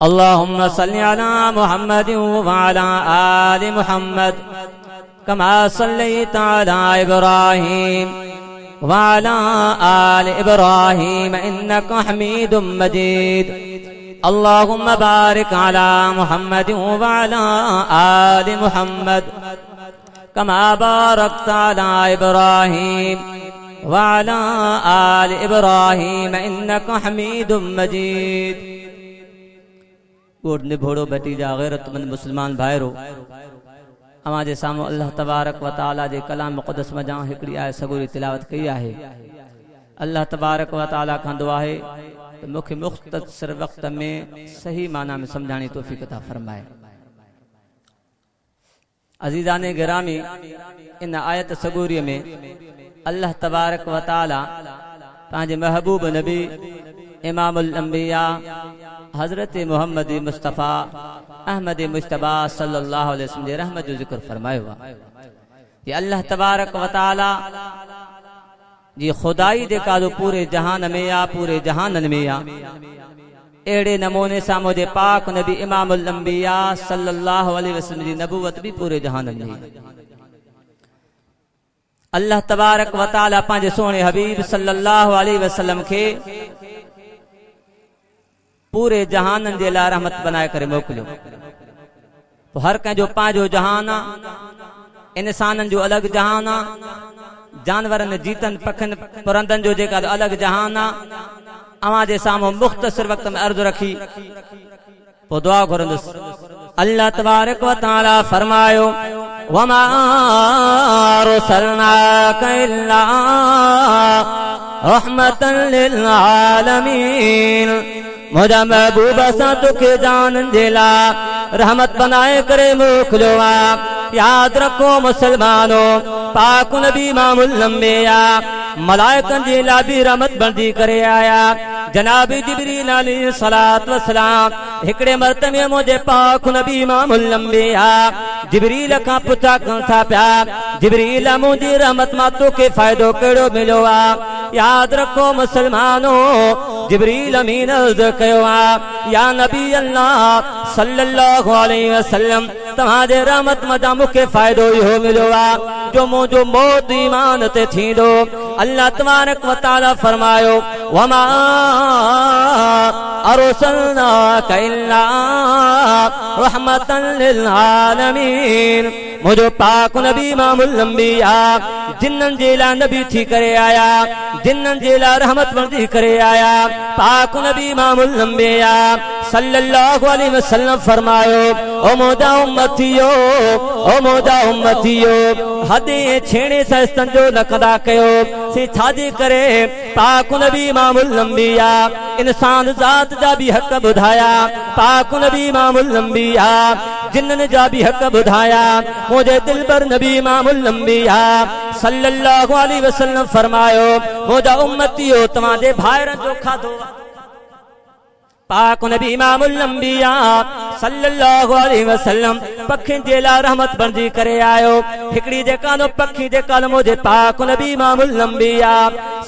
अल्लाहुम्मा सल्लि अला मुहम्मद व अला आलि मुहम्मद कमा सल्लैता अला इब्राहीम व अला आलि इब्राहीम इन्नका हमीदुम मजीद। अल्लाहुम्मा बारिक अला मुहम्मद व अला आलि मुहम्मद कमा बारकता अला इब्राहीम व अला आलि इब्राहीम इन्नका हमीदुम मजीद। कोट निभोड़ो भतीजा गैरतमंद मुसलमान भाइरो, हमारे सामो अल्लाह तबारक व तआला जे कलाम मुक़द्दस में जहाँ हिकड़ी आए सगोरी तिलावत कई है। अल्लाह तबारक व तआला खां दुआ है तो मुख्य मुख्तसर वक्त में सही माना में समझाने तौफीक अता फरमाए। अजीजाने गिरामी, इन आयत सगोरी में अल्लाह तबारक व तआला पांजे महबूब नबी इमामुल अंबिया हजरत मोहम्मद मुस्तफ़ा अहमद मुश्तबा सल्लल्लाहु अलैहि वसल्लम रहमत जो जिक्र फरमायो ये अल्लाह तबारक व तआला जी खुदाई देखा जो पूरे जहान में या पूरे जहानन में या एड़े नमूने सा मुझे पाक नबी इमामुल अंबिया सल्लल्लाहु अलैहि वसल्लम जी नबूवत भी पूरे जहान में। अल्लाह तबारक व तआला पांजे सोने हबीब सल्लल्लाहु अलैहि वसल्लम के पूरे जहान जे ला रहमत बनाए करे मोकलियो। तो हर कंहिं जो पंहिंजो जहान आ, इंसानन जो अलग जहान आ, जानवरन जीतन पखन पुरंदन जो जेका अलग जहान आ। अवां जे साम्हूं मुख्तसर वक्त में अर्ज रखी पोइ दुआ घुरंदुस। अल्लाह तबारक व तआला फरमायो वमा अरसलनाका इल्ला रहमतन लिल आलमीन। मुझा महबूब असां तोखे जानन जे ला रहमत बनाए करे मोकिलियो आ। याद रखो मुसलमानो, पाक नबी इमामुल अंबिया मलाइकन जे ला भी रहमत बंदी करे आया। जनाब जिब्रील अलैहि सलात व सलाम हिकड़े मर्तबे मुझे पाक नबी इमामुल अंबिया जिब्रील खां पुछा कन था पिया, जिब्रील मुझी रहमत मां तोखे फायदो केड़ो मिलियो आ। याद रखो मुसलमानो, जिब्रील अमीन अर्ज़ कयो आ या नबी अल्लाह सल्लल्लाहु अलैहि वसल्लम तव्हांजे रहमत मदां मूंखे फ़ाइदो इहो मिलियो आ जो मुंहिंजो मौत ईमान ते थींदो। अल्लाह तबारक व तआला फरमायो वमा अरसलनाका इल्ला रहमतन लिल आलमीन। मुझो पाक नबी इमामुल अंबिया जिन्नन जे ला नबी थी करे आया, जिन्नन जे ला रहमत बंदी करे आया। पाक नबी इमामुल अंबिया सल्लल्लाहु अलैहि वसल्लम फरमायो ओ मोदा उम्मतियो, ओ मोदा उम्मतियो हदे छेड़े सस्तन जो न कदा कयो से छाजे करे। पाक नबी इमामुल अंबिया इंसान जात जा भी हक बुधाया। पाक नबी इमामुल अंबिया जिन्नन जा भी हक बुधाया। मुझे दिल पर नबी इमामुल अंबिया सल्लल्लाहु अलैहि वसल्लम फरमायो मोजा उम्मतियो तव्हांजे भाइरन जो खाधो। पाक नबी इमामुल अंबिया सल्लल्लाहु अलैहि वसल्लम पखिन जे ला रहमत बंदी करे आयो। हिकड़ी जेका नो पखी जेका मुझे पाक नबी इमामुल अंबिया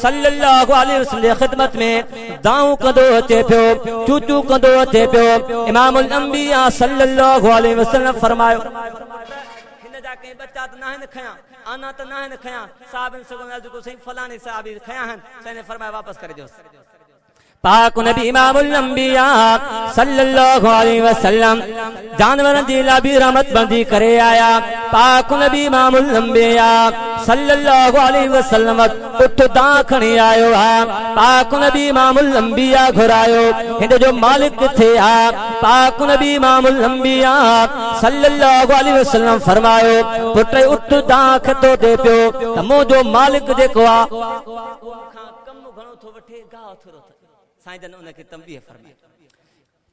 सल्लल्लाहु अलैहि वसल्लम जे खिदमत में दाऊ कंदो अचे पियो, चूचू कंदो अचे पियो। इमामुल अंबिया सल्लल्लाहु अलैहि वसल्लम फरमायो हिन जा के बच्चा त नाहन खया, आना त नाहन खया, साहबन सगन को सही फलाने साहबी खया हन, सने फरमाया वापस करे जो। पाक नबी इमामुल अंबिया सल्लल्लाहु अलैहि वसल्लम जानवरन जी ला भी रहमत बंदी करे आया। पाक नबी इमामुल अंबिया सल्लल्लाहु अलैहि वसल्लम उठ दां खणी आयो आ। पाक नबी इमामुल अंबिया घुरायो हिंद जो मालिक किथे आ। पाक नबी इमामुल अंबिया सल्लल्लाहु अलैहि वसल्लम फरमायो पुट उठ दां खतो दे पियो त मुंहिंजो मालिक जेको आ कम घणो थो वठे गाह थोरो साईं उनके तंबीह फरमाए।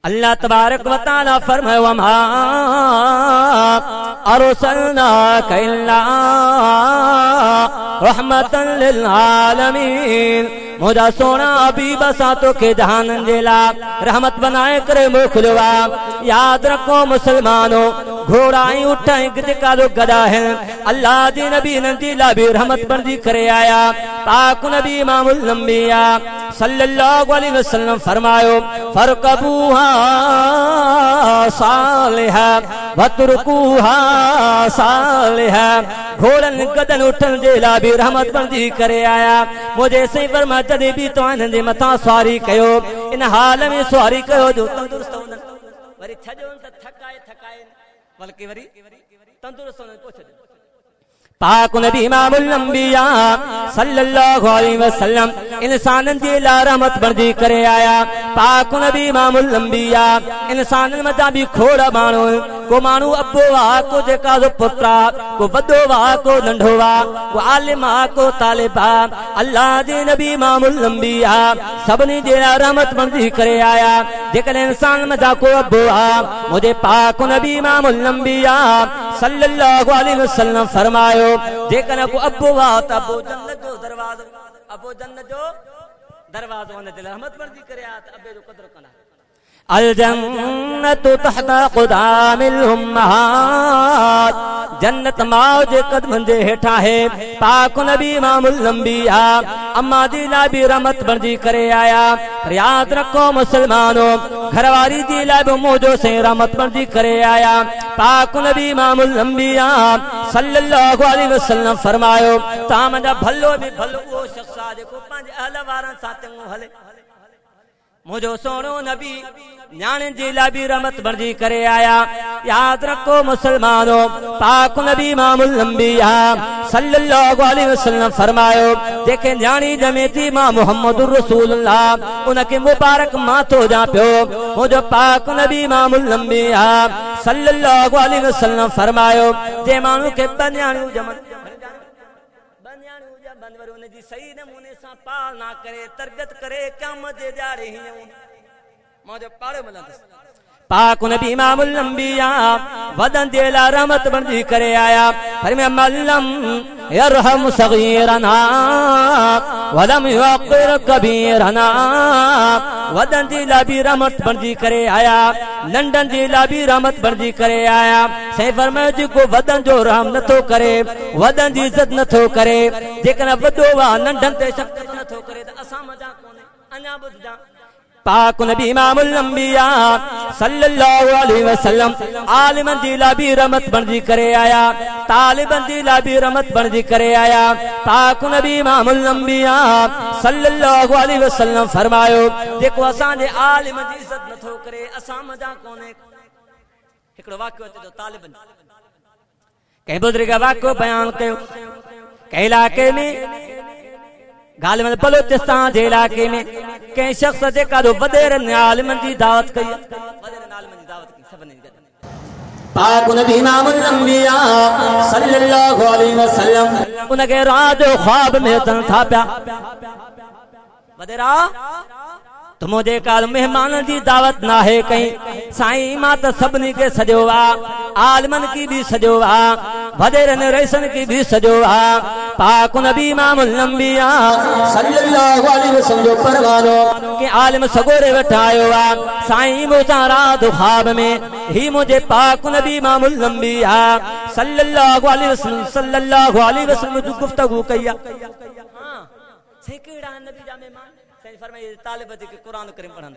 अल्लाह तबारक व तआला फरमायो वमा अरसलनाका इल्ला रहमतन लिल आलमीन। मुझा सोना हबीब असां तोखे जहानन जे ला रहमत बनाए करे मोकिलियो आ। याद रखो मुसलमानो, घोड़ा ऐं ऊठ ऐं जेका गदा आहिनि अल्लाह जे नबी इन्हनि जे लाइ बि रहमत बणिजी करे आया। पाक नबी इमामुल अंबिया सल्लल्लाहु अलैहि वसल्लम फरमायो फरकबूहा सालिहा वतरकूहा सालिहा। घोड़न गदन उठन जे लाइ बि रहमत बणिजी करे आया। मुंहिंजे सही फरमा जॾहिं बि तव्हां हिननि जे मथां सवारी कयो इन हाल में सवारी कयो जो तंदुरुस्त हूंदनि। वरी छॾो त थकाए थकाए बल्कि वरी तंदुरुस्त हूंदनि पोइ छॾो। पाक नबी इमामुल अंबिया सल्लल्लाहु अलैहि वसल्लम इंसानन जे लाइ रहमत बणिजी करे आया। पाक नबी इमामुल अंबिया इंसानन मथां बि खोड़ माण्हू को माण्हू अबो आ को जेका पुत्र को वॾो आ को नंढो आ को आलिम आ को तालिब आ अल्लाह जे नबी इमामुल अंबिया सभिनी जे लाइ रहमत बणिजी करे आया। जेकॾहिं इंसान मथां को अबो आ मुंहिंजे पाक नबी इमामुल अंबिया सल्लल्लाहु अलैहि वसल्लम फरमायो जेकॾहिं को अबो आ त अबो जन्नत जो दरवाज़ो अबो जन्नत जो दरवाज़ो हुन ते रहमत बणिजी करे आ त अबे जो क़दर कंदा। अल जन्नतु तहत क़ुदामिल उम्महात जन्नत माउ जे कदमनि जे हेठां है। पाक नबी इमामुल अंबिया अम्मा जी लाइ बि रहमत बणिजी करे आया। पर यादि रखो मुसलमानो घरवारी जी लाइ बि मुंहिंजो से रहमत बणिजी करे आया। पाक नबी इमामुल अंबिया सल्लल्लाहु अलैहि वसल्लम फरमायो तव्हां मुंहिंजा भलो बि भलो उहो शख़्स आहे जेको पंहिंजे अहल वारनि सां चङो हले। मुझो सोनो नबी न्याणे जे लाइ बि रहमत बणिजी करे आया। यादि रखो मुसलमानो पाक नबी इमामुल अंबिया सल्लल्लाहु अलैहि वसल्लम फरमायो जेके न्याणी ॼमे थी मां मुहम्मदुर रसूलुल्लाह उनखे मुबारक मां थो ॾियां पियो। मुंहिंजो पाक नबी इमामुल अंबिया सल्लल्लाहु अलैहि वसल्लम फरमायो जे माण्हू खे ॿ न्याणियूं ॼमनि उनजी सही नमूने सां पालना करे तरबियत करे क़यामत जे ॾियारे हीअं मुंहिंजो पाड़े मिलंदुसि। पाक नबी इमामुल अंबिया वदन जे लाइ रहमत बणिजी करे आया। फरमाया मल्लम यरहम सगीरना वलम युक़िर कबीरना। वदन जे लाइ बि रहमत बणिजी करे आया नंढन जे लाइ बि रहमत बणिजी करे आया। सही फरमायो जेको वदन जो रहम नथो करे वदन जी इज़त नथो करे जेकॾहिं वॾो आहे नंढन ते शफ़क़त नथो करे त असां मज़ा कोन्हे अञा ॿुधजा। पाक नबी इमामुल अंबिया सल्लल्लाहु अलैहि वसल्लम आलिमन जी लाइ बि रहमत बणिजी करे आया तालिबन जी लाइ बि रहमत बणिजी करे आया। पाक नबी इमामुल अंबिया सल्लल्लाहु अलैहि वसल्लम फरमायो जेको असांजे आलिम जी इज़त नथो करे असां मज़ा कोन्हे। हिकिड़ो वाक़ियो अचे थो तालिबन कंहिं बुज़ुर्ग वाक़ियो बयान कयो कंहिं इलाइक़े में गाल में बलोचिस्तान जे इलाइक़े में कंहिं शख़्स जेका वॾेरनि आलिमनि जी दावत कई वॾेरनि आलिमनि जी दावत कई सभिनी पाक नबी इमामुल अंबिया सल्लल्लाहु अलैहि वसल्लम उनखे रात जो ख्वाब में अचनि था पिया वॾेरा त मुंहिंजे काल महिमान जी दावत न आहे कई साईं मां त सभिनी खे सॼो आहे आलिमनि खे बि सॼो आहे वॾेरनि रईसनि खे बि सॼो आहे। पाक नबी इमामुल अंबिया सल्लल्लाहु अलैहि वसल्लम जो परवानो के आलिम सगोरे वेठा आयो आहे साईं मूंसां रात ख्वाब में ही मुंहिंजे पाक नबी इमामुल अंबिया सल्लल्लाहु अलैहि वसल्लम जो गुफ्तगू कई आहे। हां सही कहिड़ा नबी जा महिमान सही फरमाए तालिब जेके कुरान करीम पढ़नि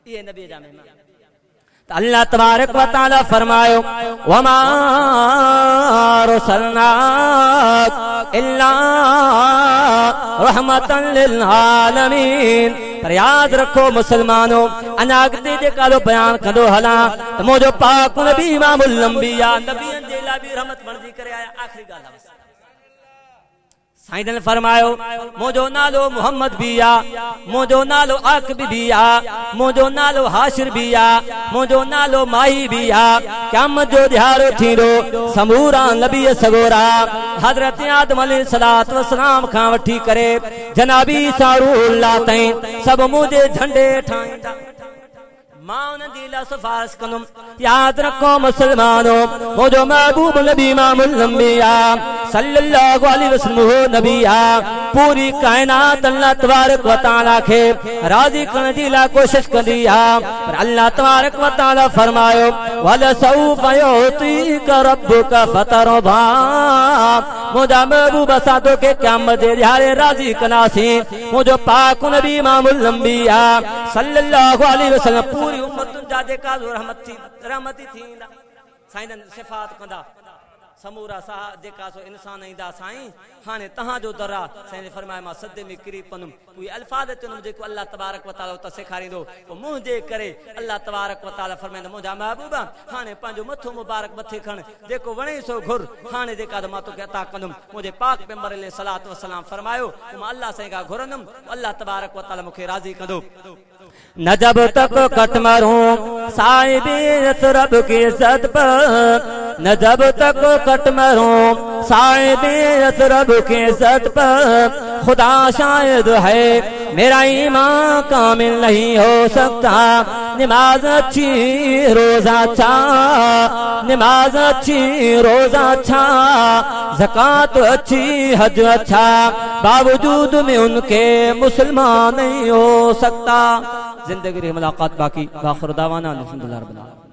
ये नबी जा महिमान अल्लाह तबारक व तआला फरमायो वमा रसलनाक इल्ला रहमतन लिल आलमीन। पर याद रखो मुसलमानो अञा अॻिते जेका बयान कंदो हलां त मुंहिंजो पाक नबी इमामुल अंबिया नबीअनि जे लाइ बि रहमत बणिजी करे आया। आख़िरी ॻाल्हि आहे साईं ने फरमायो मुंहिंजो नालो मोहम्मद भी आ मुंहिंजो नालो आकिब भी आ मुंहिंजो नालो हाशिर भी आ मुंहिंजो नालो माही भी आ। क़यामत जो ॾियारो थींदो समूरा नबी सगोरा हज़रत आदम अलैहिस्सलातु वस्सलाम खां वठी करे जनाबी ईसा रूहुल्लाह ताईं सभु मुंहिंजे झंडे ठाहींदा मां उन्हनि जी लाइ सिफारिश कंदुमि। यादि रखो मुसलमानो मुंहिंजो महबूब नबी इमामुल अंबिया सल्लल्लाहु अलैहि वसल्लम नबिया पूरी कायनात अल्लाह तबारक व तआला के राजी करण जी ला कोशिश कंदी आ पर अल्लाह तबारक व तआला फरमायो वला सौफ युतीका रब्बुका फतरदा मुझा महबूब सादो के क़यामत जे ॾियारे राजी कनासी मुझो पाक नबी इमामुल अंबिया सल्लल्लाहु अलैहि वसल्लम पूरी उम्मतुन जा जेका रहमती थींदा साईं सिफात कंदा समूरा सा जेका सो इंसान ईंदा साईं हाने तहां जो दरा साईं ने फरमाया मां सदे में किरी पनुम कोई अल्फाज चुनम जेको अल्लाह तबारक व तआला उत सेखारींदो ओ मुंहिंजे करे अल्लाह तबारक व तआला फरमाईंदा मुंहिंजा महबूबा हाने पंहिंजो मथो मुबारक मथे खण जेको वणे सो घुर हाने जेका त मां तोखे अता कंदुमि मुंहिंजे पाक पैगंबर अलैहि सलात व सलाम फरमायो मां अल्लाह साईं खां घुरंदुमि अल्लाह तबारक व तआला मूंखे राज़ी कंदो न जब तक कट मरूं साहिबी रब की इज्जत पर न जब तक कट मरूं साहिबी रब की इज्जत पर खुदा शायद है मेरा ईमान कामिल नहीं हो सकता नमाज अच्छी रोजा अच्छा नमाज अच्छी रोजा अच्छा ज़कात अच्छी हज अच्छा बावजूद में उनके मुसलमान नहीं हो सकता। जिंदगी मुलाकात बाकी बाखिर दावाना अल्हम्दुलिल्लाह रब्बिल आलमीन।